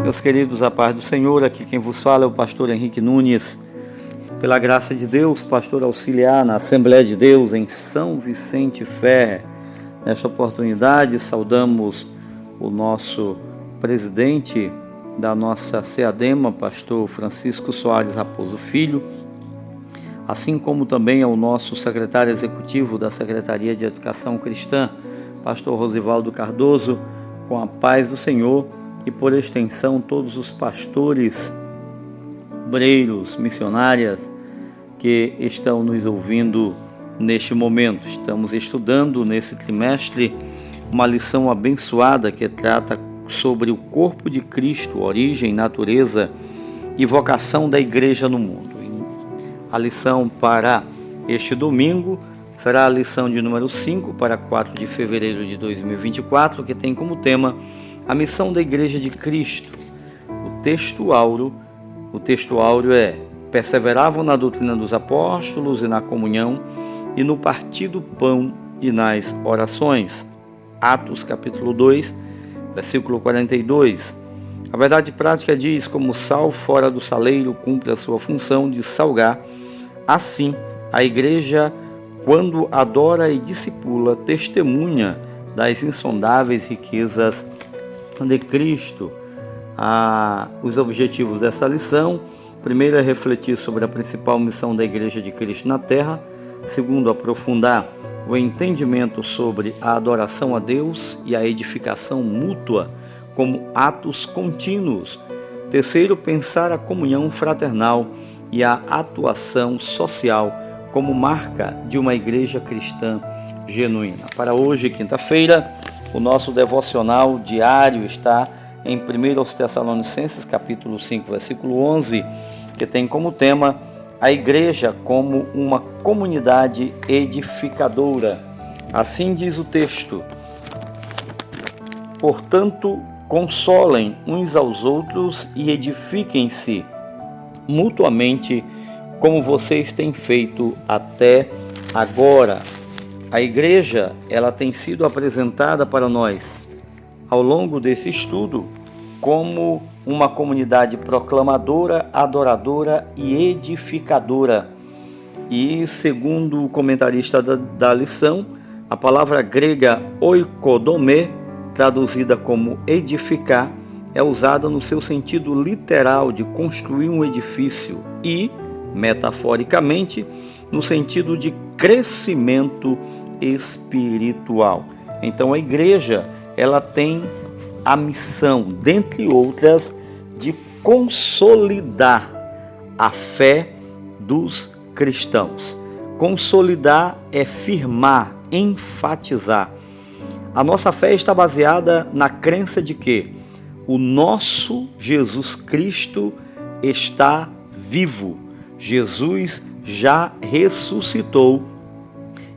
Meus queridos, a paz do Senhor, aqui quem vos fala é o pastor Henrique Nunes. Pela graça de Deus, pastor auxiliar na Assembleia de Deus em São Vicente Ferre. Nesta oportunidade, saudamos o nosso presidente da nossa SEADEMA, pastor Francisco Soares Raposo Filho, assim como também ao nosso secretário executivo da Secretaria de Educação Cristã, pastor Rosivaldo Cardoso, com a paz do Senhor, e por extensão todos os pastores, obreiros, missionárias que estão nos ouvindo neste momento. Estamos estudando nesse trimestre uma lição abençoada que trata sobre o corpo de Cristo, origem, natureza e vocação da igreja no mundo. A lição para este domingo será a lição de número 5 para 4 de fevereiro de 2024, que tem como tema a missão da Igreja de Cristo. O texto áureo é: perseveravam na doutrina dos apóstolos e na comunhão e no partir do pão e nas orações. Atos capítulo 2, versículo 42. A verdade prática diz: como o sal fora do saleiro cumpre a sua função de salgar, assim a Igreja, quando adora e discipula, testemunha das insondáveis riquezas de Cristo. Os objetivos dessa lição: primeiro é refletir sobre a principal missão da Igreja de Cristo na Terra. Segundo, aprofundar o entendimento sobre a adoração a Deus e a edificação mútua como atos contínuos. Terceiro, pensar a comunhão fraternal e a atuação social como marca de uma igreja cristã genuína. Para hoje, quinta-feira, o nosso devocional diário está em 1 Tessalonicenses, capítulo 5, versículo 11, que tem como tema a igreja como uma comunidade edificadora. Assim diz o texto: portanto, consolem uns aos outros e edifiquem-se mutuamente, como vocês têm feito até agora. A igreja, ela tem sido apresentada para nós ao longo desse estudo como uma comunidade proclamadora, adoradora e edificadora. E segundo o comentarista da lição, a palavra grega oikodomē, traduzida como edificar, é usada no seu sentido literal de construir um edifício e, metaforicamente, no sentido de crescimento espiritual. Então a igreja, ela tem a missão, dentre outras, de consolidar a fé dos cristãos. Consolidar é firmar, enfatizar. A nossa fé está baseada na crença de que o nosso Jesus Cristo está vivo. Jesus já ressuscitou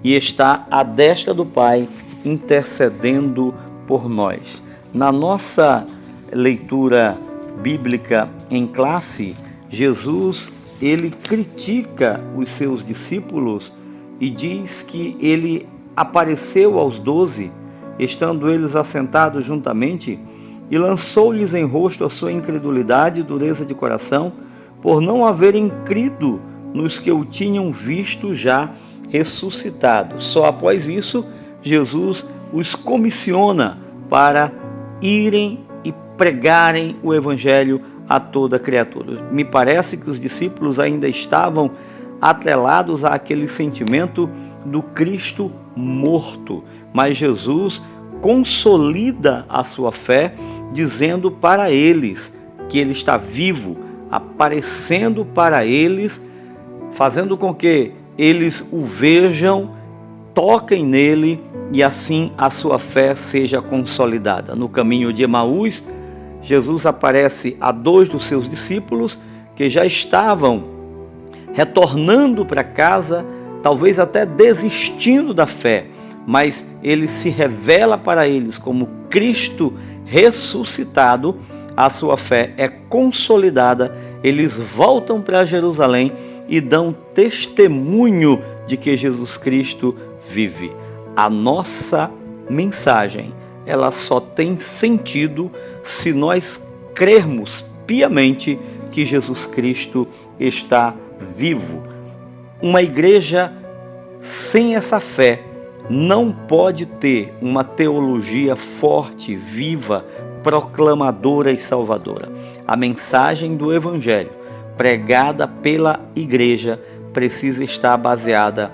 e está à destra do Pai, intercedendo por nós. Na nossa leitura bíblica em classe, Jesus, ele critica os seus discípulos e diz que ele apareceu aos 12, estando eles assentados juntamente, e lançou-lhes em rosto a sua incredulidade e dureza de coração, por não haverem crido nos que o tinham visto já ressuscitado. Só após isso, Jesus os comissiona para irem e pregarem o Evangelho a toda criatura. Me parece que os discípulos ainda estavam atrelados àquele sentimento do Cristo morto, mas Jesus consolida a sua fé, dizendo para eles que ele está vivo, aparecendo para eles, fazendo com que eles o vejam, toquem nele e assim a sua fé seja consolidada. No caminho de Emaús, Jesus aparece a 2 dos seus discípulos que já estavam retornando para casa, talvez até desistindo da fé, mas ele se revela para eles como Cristo ressuscitado, a sua fé é consolidada, eles voltam para Jerusalém e dão testemunho de que Jesus Cristo vive. A nossa mensagem, ela só tem sentido se nós crermos piamente que Jesus Cristo está vivo. Uma igreja sem essa fé não pode ter uma teologia forte, viva, proclamadora e salvadora. A mensagem do Evangelho pregada pela igreja precisa estar baseada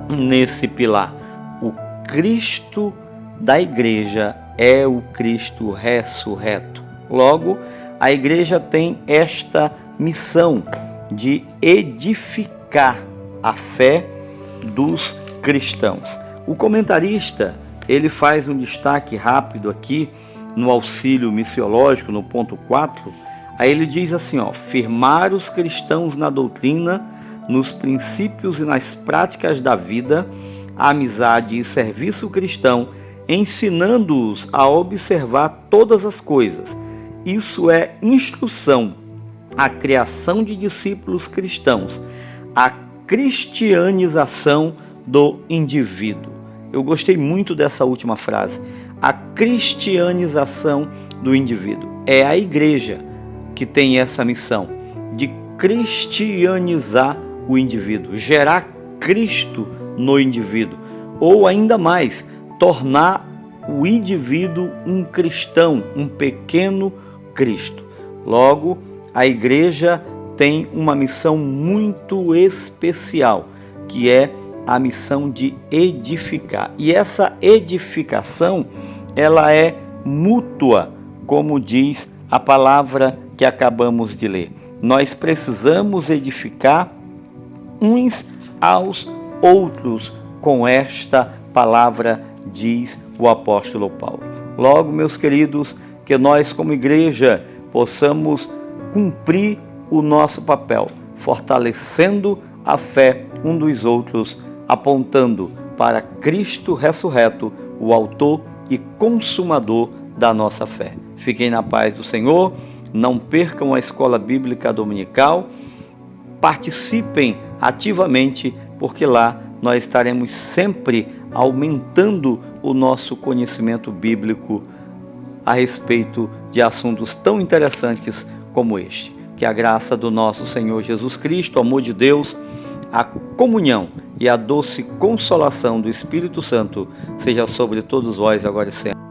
nesse pilar. O Cristo da igreja é o Cristo ressurreto. Logo, a igreja tem esta missão de edificar a fé dos cristãos. O comentarista, ele faz um destaque rápido aqui no auxílio missiológico, no ponto 4, aí ele diz assim, firmar os cristãos na doutrina, nos princípios e nas práticas da vida, a amizade e serviço cristão, ensinando-os a observar todas as coisas. Isso é instrução, a criação de discípulos cristãos, a cristianização do indivíduo. Eu gostei muito dessa última frase, a cristianização do indivíduo. É a igreja que tem essa missão de cristianizar o indivíduo, gerar Cristo no indivíduo, ou ainda mais, tornar o indivíduo um cristão, um pequeno Cristo. Logo, a igreja tem uma missão muito especial, que é a missão de edificar. E essa edificação, ela é mútua, como diz a palavra que acabamos de ler. Nós precisamos edificar uns aos outros com esta palavra, diz o apóstolo Paulo. Logo, meus queridos, que nós como igreja possamos cumprir o nosso papel, fortalecendo a fé um dos outros, apontando para Cristo ressurreto, o autor e consumador da nossa fé. Fiquem na paz do Senhor, não percam a escola bíblica dominical, participem ativamente, porque lá nós estaremos sempre aumentando o nosso conhecimento bíblico a respeito de assuntos tão interessantes como este. Que a graça do nosso Senhor Jesus Cristo, o amor de Deus, a comunhão e a doce consolação do Espírito Santo seja sobre todos vós agora e sempre.